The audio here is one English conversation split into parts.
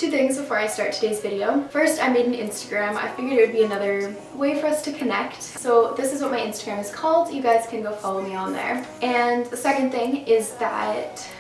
Two things before I start today's video. First, I made an Instagram. I figured it would be another way for us to connect. So this is what my Instagram is called. You guys can go follow me on there. And the second thing is that,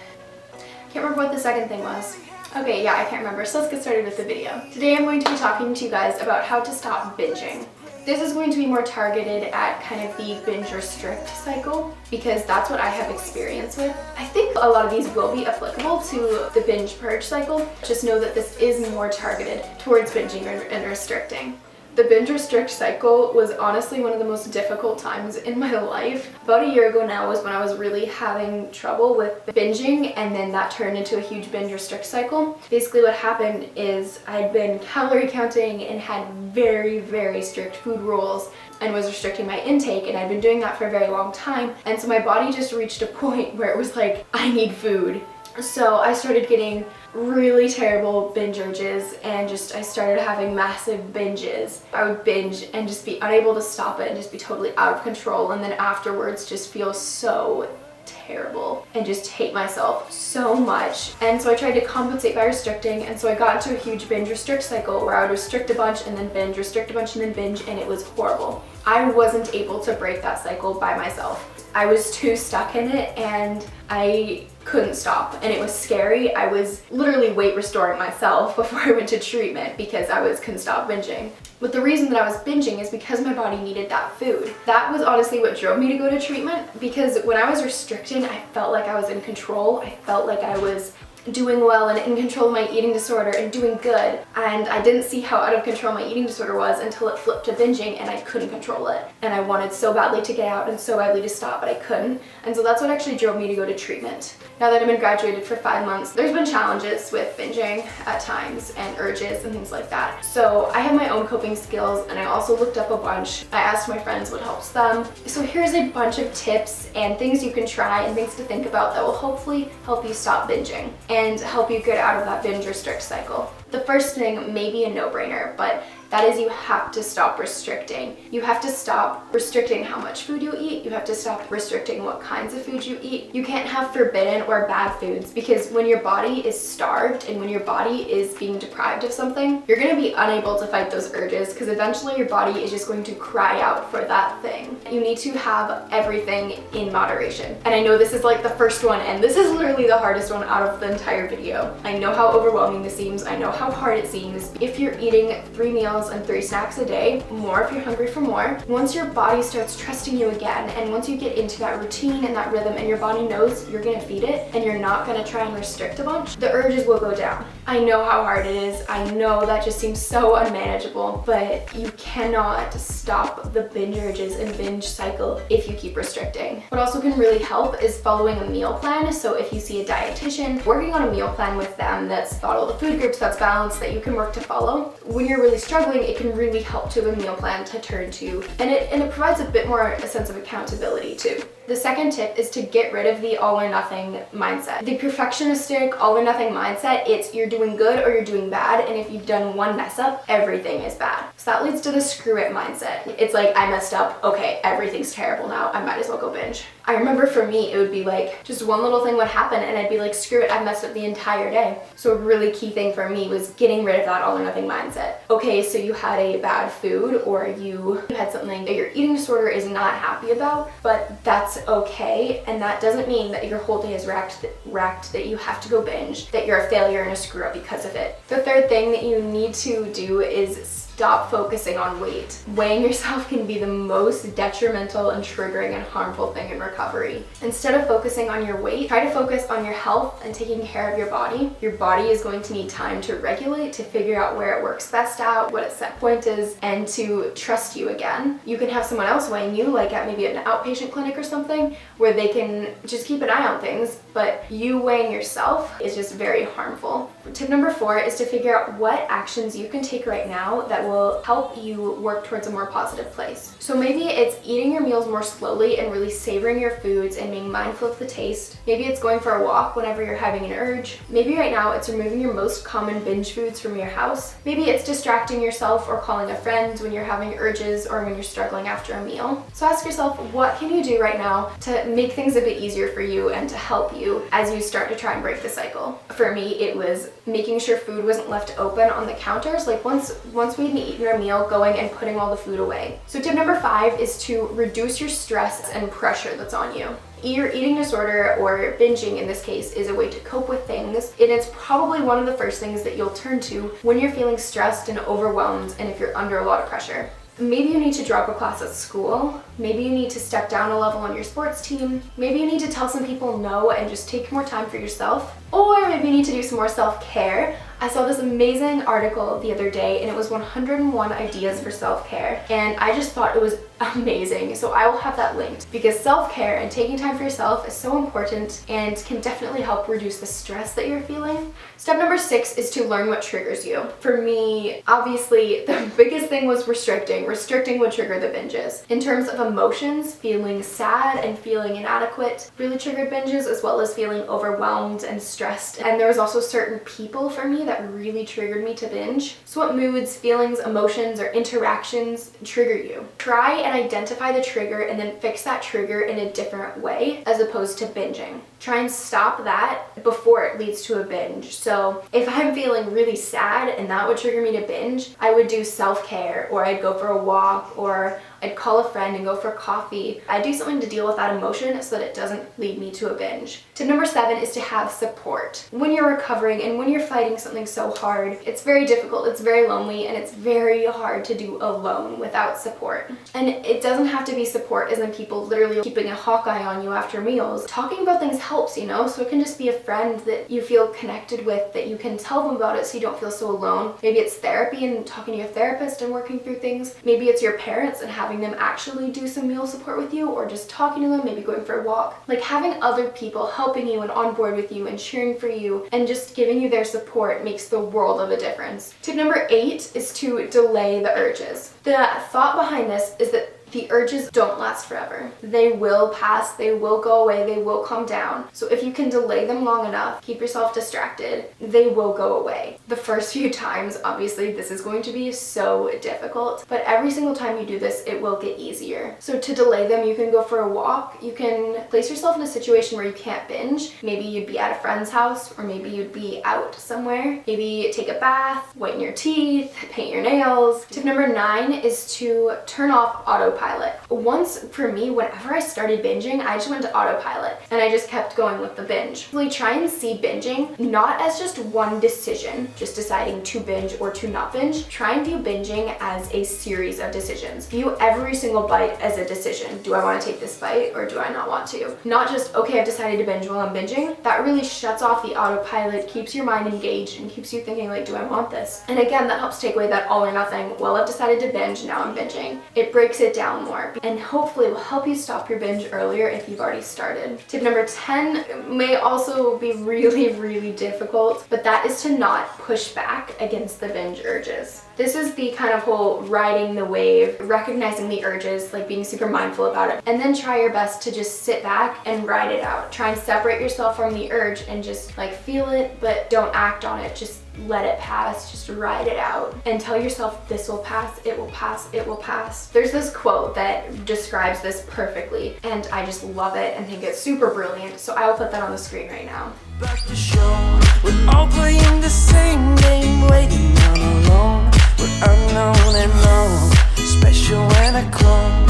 I can't remember what the second thing was. Okay, yeah, I can't remember. So let's get started with the video. Today I'm going to be talking to you guys about how to stop binging. This is going to be more targeted at kind of the binge restrict cycle because that's what I have experience with. I think a lot of these will be applicable to the binge purge cycle. Just know that this is more targeted towards binging and restricting. The binge restrict cycle was honestly one of the most difficult times in my life. About a year ago now was when I was really having trouble with binging, and then that turned into a huge binge restrict cycle. Basically what happened is I'd been calorie counting and had very, very strict food rules and was restricting my intake, and I'd been doing that for a very long time. And so my body just reached a point where it was like, I need food. So I started getting really terrible binge urges and I started having massive binges. I would binge and just be unable to stop it and just be totally out of control, and then afterwards just feel so terrible and just hate myself so much. And so I tried to compensate by restricting, and so I got into a huge binge restrict cycle where I would restrict a bunch and then binge, restrict a bunch and then binge, and it was horrible. I wasn't able to break that cycle by myself. I was too stuck in it and I couldn't stop, and it was scary. I was literally weight restoring myself before I went to treatment because I couldn't stop binging. But the reason that I was binging is because my body needed that food. That was honestly what drove me to go to treatment, because when I was restricting, I felt like I was in control. I felt like I was doing well and in control of my eating disorder and doing good, and I didn't see how out of control my eating disorder was until it flipped to binging and I couldn't control it, and I wanted so badly to get out and so badly to stop, but I couldn't. And so that's what actually drove me to go to treatment. Now that I've been graduated for 5 months, there's been challenges with binging at times and urges and things like that. So I have my own coping skills, and I also looked up a bunch. I asked my friends what helps them. So here's a bunch of tips and things you can try and things to think about that will hopefully help you stop binging and help you get out of that binge restrict cycle. The first thing may be a no-brainer, but that is you have to stop restricting. You have to stop restricting how much food you eat. You have to stop restricting what kinds of food you eat. You can't have forbidden or bad foods, because when your body is starved and when your body is being deprived of something, you're going to be unable to fight those urges, because eventually your body is just going to cry out for that thing. You need to have everything in moderation. And I know this is like the first one, and this is literally the hardest one out of the entire video. I know how overwhelming this seems. I know how hard it seems. If you're eating 3 meals and 3 snacks a day, more if you're hungry for more, once your body starts trusting you again, and once you get into that routine and that rhythm and your body knows you're gonna feed it and you're not gonna try and restrict a bunch, the urges will go down. I know how hard it is. I know that just seems so unmanageable, but you cannot stop the binge urges and binge cycle if you keep restricting. What also can really help is following a meal plan. So if you see a dietitian, working on a meal plan with them that's got all the food groups, that's balanced, that you can work to follow. When you're really struggling, it can really help to have a meal plan to turn to, and it provides a bit more a sense of accountability too. The second tip is to get rid of the all or nothing mindset. The perfectionistic all or nothing mindset, it's you're doing good or you're doing bad, and if you've done one mess up, everything is bad. So that leads to the screw it mindset. It's like, I messed up, okay, everything's terrible now, I might as well go binge. I remember for me, it would be like, just one little thing would happen and I'd be like, screw it, I messed up the entire day. So a really key thing for me was getting rid of that all or nothing mindset. Okay, so you had a bad food, or you had something that your eating disorder is not happy about, but that's okay, and that doesn't mean that your whole day is wrecked, that you have to go binge, that you're a failure and a screw up because of it. The third thing that you need to do is stop focusing on weight. Weighing yourself can be the most detrimental and triggering and harmful thing in recovery. Instead of focusing on your weight, try to focus on your health and taking care of your body. Your body is going to need time to regulate, to figure out where it works best out, what its set point is, and to trust you again. You can have someone else weighing you, like at maybe an outpatient clinic or something, where they can just keep an eye on things, but you weighing yourself is just very harmful. Tip number 4 is to figure out what actions you can take right now that will will help you work towards a more positive place. So maybe it's eating your meals more slowly and really savoring your foods and being mindful of the taste. Maybe it's going for a walk whenever you're having an urge. Maybe right now it's removing your most common binge foods from your house. Maybe it's distracting yourself or calling a friend when you're having urges or when you're struggling after a meal. So ask yourself, what can you do right now to make things a bit easier for you and to help you as you start to try and break the cycle? For me, it was making sure food wasn't left open on the counters. Like once we'd eaten our meal, going and putting all the food away. So tip number 5 is to reduce your stress and pressure that's on you. Your eating disorder, or binging in this case, is a way to cope with things, and it's probably one of the first things that you'll turn to when you're feeling stressed and overwhelmed and if you're under a lot of pressure. Maybe you need to drop a class at school. Maybe you need to step down a level on your sports team. Maybe you need to tell some people no and just take more time for yourself. Or maybe you need to do some more self-care. I saw this amazing article the other day and it was 101 ideas for self-care, and I just thought it was amazing. So I will have that linked, because self-care and taking time for yourself is so important and can definitely help reduce the stress that you're feeling. Step number 6 is to learn what triggers you. For me, obviously, the biggest thing was restricting. Restricting would trigger the binges. In terms of emotions, feeling sad and feeling inadequate really triggered binges, as well as feeling overwhelmed and stressed. And there was also certain people for me that really triggered me to binge. So what moods, feelings, emotions, or interactions trigger you? Try and identify the trigger and then fix that trigger in a different way as opposed to binging. Try and stop that before it leads to a binge. So if I'm feeling really sad and that would trigger me to binge, I would do self-care, or I'd go for a walk, or I'd call a friend and go for coffee. I'd do something to deal with that emotion so that it doesn't lead me to a binge. Tip number 7 is to have support. When you're recovering and when you're fighting something so hard, it's very difficult, it's very lonely, and it's very hard to do alone without support. And it doesn't have to be support as in people literally keeping a hawk eye on you after meals. Talking about things helps, you know, so it can just be a friend that you feel connected with, that you can tell them about it so you don't feel so alone. Maybe it's therapy and talking to your therapist and working through things. Maybe it's your parents and having them actually do some meal support with you, or just talking to them, maybe going for a walk. Like having other people helping you and on board with you and cheering for you and just giving you their support makes the world of a difference. Tip number 8 is to delay the urges. The thought behind this is that the urges don't last forever. They will pass, they will go away, they will calm down. So if you can delay them long enough, keep yourself distracted, they will go away. The first few times, obviously, this is going to be so difficult, but every single time you do this, it will get easier. So to delay them, you can go for a walk, you can place yourself in a situation where you can't binge. Maybe you'd be at a friend's house, or maybe you'd be out somewhere. Maybe take a bath, whiten your teeth, paint your nails. Tip number 9 is to turn off autopilot. Once, for me, whenever I started binging, I just went to autopilot and I just kept going with the binge. Really try and see binging not as just one decision, just deciding to binge or to not binge. Try and view binging as a series of decisions. View every single bite as a decision. Do I want to take this bite or do I not want to? Not just, okay, I've decided to binge while I'm binging. That really shuts off the autopilot, keeps your mind engaged, and keeps you thinking like, do I want this? And again, that helps take away that all or nothing. Well, I've decided to binge, now I'm binging. It breaks it down more and hopefully will help you stop your binge earlier if you've already started. Tip number 10 may also be really difficult, but that is to not push back against the binge urges. This is the kind of whole riding the wave, recognizing the urges, like being super mindful about it, and then try your best to just sit back and ride it out. Try and separate yourself from the urge and just like feel it, but don't act on it. Just let it pass, just ride it out and tell yourself this will pass, it will pass, it will pass. There's this quote that describes this perfectly and I just love it and think it's super brilliant, so I will put that on the screen right now. Back to show, we're all playing the same game, waiting down alone. We're unknown and known, special when I clone.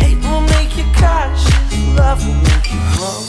Hate will make you cautious, love will make you grow.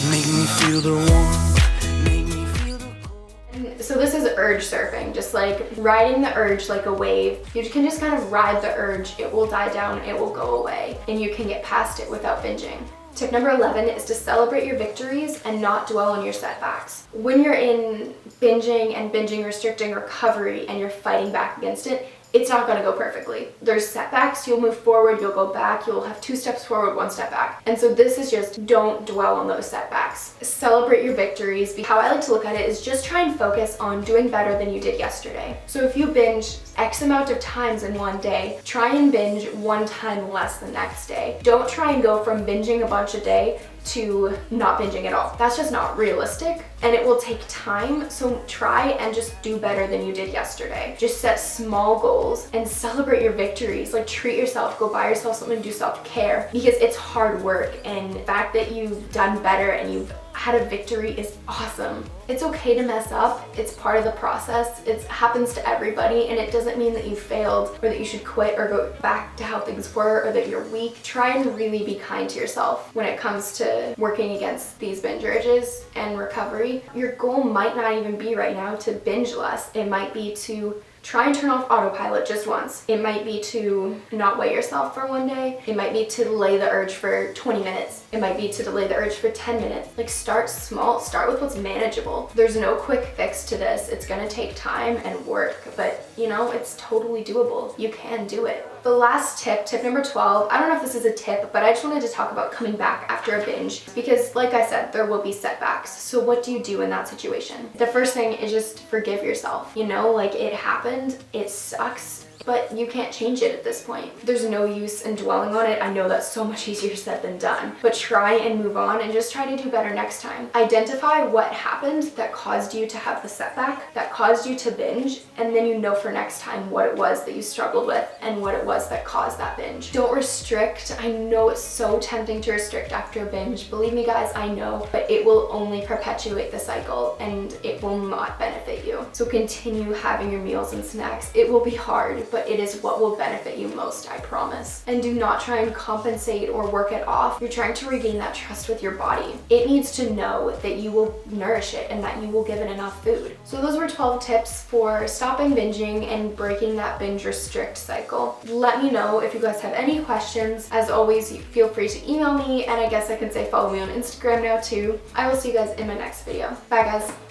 Make me feel the warmth, make me feel the cold. So this is urge surfing, just like riding the urge like a wave. You can just kind of ride the urge, it will die down, it will go away, and you can get past it without binging. Tip number 11 is to celebrate your victories and not dwell on your setbacks. When you're in binging and binging restricting recovery and you're fighting back against it, it's not going to go perfectly. There's setbacks, you'll move forward, you'll go back, you'll have 2 steps forward, 1 step back. And so this is just, don't dwell on those setbacks. Celebrate your victories. How I like to look at it is just try and focus on doing better than you did yesterday. So if you binge X amount of times in one day, try and binge 1 time less the next day. Don't try and go from binging a bunch a day to not binging at all. That's just not realistic, and it will take time. So try and just do better than you did yesterday. Just set small goals and celebrate your victories. Like, treat yourself, go buy yourself something, do self-care, because it's hard work, and the fact that you've done better and you've had a victory is awesome. It's okay to mess up. It's part of the process. It happens to everybody, and it doesn't mean that you failed or that you should quit or go back to how things were or that you're weak. Try and really be kind to yourself when it comes to working against these binge urges and recovery. Your goal might not even be right now to binge less. It might be to try and turn off autopilot just once. It might be to not weigh yourself for 1 day. It might be to delay the urge for 20 minutes. It might be to delay the urge for 10 minutes. Like, start small, start with what's manageable. There's no quick fix to this. It's gonna take time and work, but you know, it's totally doable. You can do it. The last tip number 12, I don't know if this is a tip, but I just wanted to talk about coming back after a binge, because like I said, there will be setbacks. So what do you do in that situation? The first thing is just forgive yourself. You know, like, it happened, it sucks, but you can't change it at this point. There's no use in dwelling on it. I know that's so much easier said than done, but try and move on and just try to do better next time. Identify what happened that caused you to have the setback, that caused you to binge, and then you know for next time what it was that you struggled with and what it was that caused that binge. Don't restrict. I know it's so tempting to restrict after a binge. Believe me guys, I know, but it will only perpetuate the cycle and it will not benefit you. So continue having your meals and snacks. It will be hard, but it is what will benefit you most, I promise. And do not try and compensate or work it off. You're trying to regain that trust with your body. It needs to know that you will nourish it and that you will give it enough food. So those were 12 tips for stopping binging and breaking that binge restrict cycle. Let me know if you guys have any questions. As always, feel free to email me, and I guess I can say follow me on Instagram now too. I will see you guys in my next video. Bye guys.